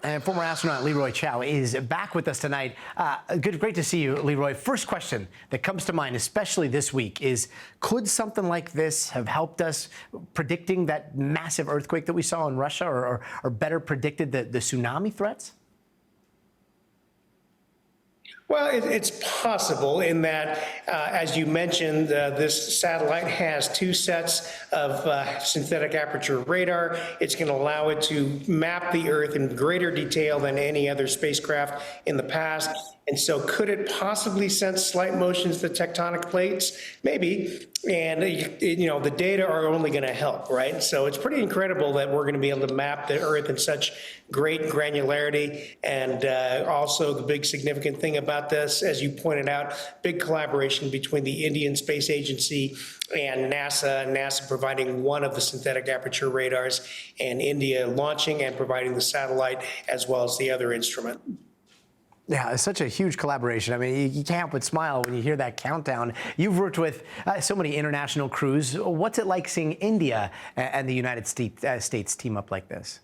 And former astronaut Leroy Chiao is back with us tonight. Great to see you, Leroy. First question that comes to mind, especially this week, is could something like this have helped us predicting that massive earthquake that we saw in Russia, or better predicted the tsunami threats? Well, it's possible in that, as you mentioned, this satellite has two sets of synthetic aperture radar. It's going to allow it to map the Earth in greater detail than any other spacecraft in the past. And so could it possibly sense slight motions to tectonic plates? Maybe. And, the data are only going to help, right? So it's pretty incredible that we're going to be able to map the Earth in such great granularity. And also the big significant thing about this, as you pointed out, big collaboration between the Indian Space Agency and NASA providing one of the synthetic aperture radars, and India launching and providing the satellite as well as the other instrument. Yeah, it's such a huge collaboration. I mean, you can't help but smile when you hear that countdown. You've worked with so many international crews. What's it like seeing India and the United States team up like this?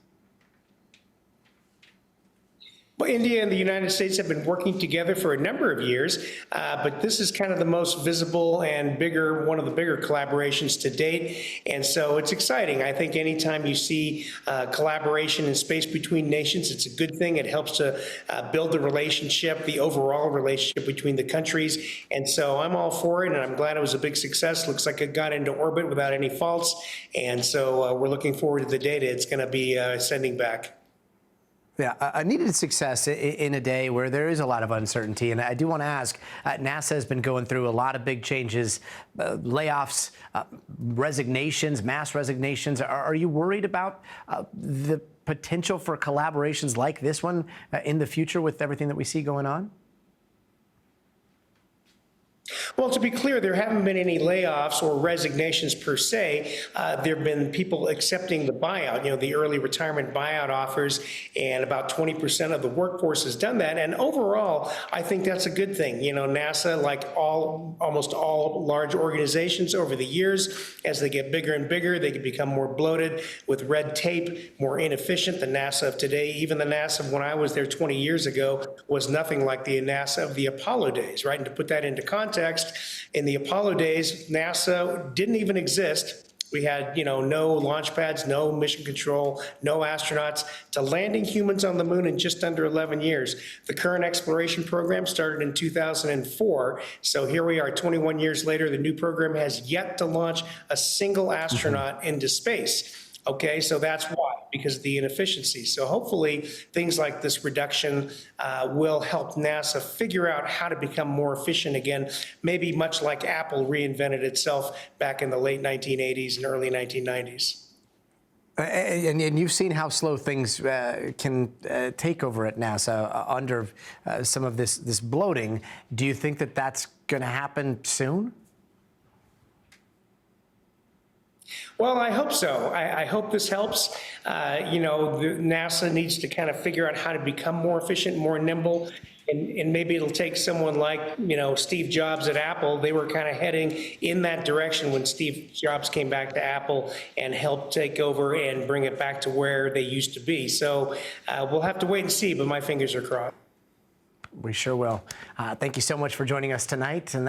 Well, India and the United States have been working together for a number of years, but this is kind of the most visible and one of the bigger collaborations to date. And so it's exciting. I think anytime you see collaboration in space between nations, it's a good thing. It helps to build the relationship, the overall relationship between the countries. And so I'm all for it, and I'm glad it was a big success. Looks like it got into orbit without any faults. And so we're looking forward to the data it's going to be sending back. Yeah, a needed success in a day where there is a lot of uncertainty. And I do want to ask, NASA has been going through a lot of big changes, layoffs, resignations, mass resignations. Are you worried about the potential for collaborations like this one in the future with everything that we see going on? Well, to be clear, there haven't been any layoffs or resignations per se. There have been people accepting the buyout, the early retirement buyout offers, and about 20% of the workforce has done that. And overall, I think that's a good thing. NASA, like almost all large organizations over the years, as they get bigger and bigger, they can become more bloated with red tape, more inefficient. The NASA of today, even the NASA when I was there 20 years ago, was nothing like the NASA of the Apollo days, right? And to put that into context, in the Apollo days, NASA didn't even exist. We had, no launch pads, no mission control, no astronauts, to landing humans on the moon in just under 11 years. The current exploration program started in 2004. So here we are 21 years later. The new program has yet to launch a single astronaut into space. Okay, so that's why, because of the inefficiency. So hopefully things like this reduction will help NASA figure out how to become more efficient again, maybe much like Apple reinvented itself back in the late 1980s and early 1990s. And you've seen how slow things can take over at NASA under some of this bloating. Do you think that that's going to happen soon? Well, I hope so. I hope this helps. NASA needs to kind of figure out how to become more efficient, more nimble, and maybe it'll take someone like, Steve Jobs at Apple. They were kind of heading in that direction when Steve Jobs came back to Apple and helped take over and bring it back to where they used to be. So we'll have to wait and see, but my fingers are crossed. We sure will. Thank you so much for joining us tonight. And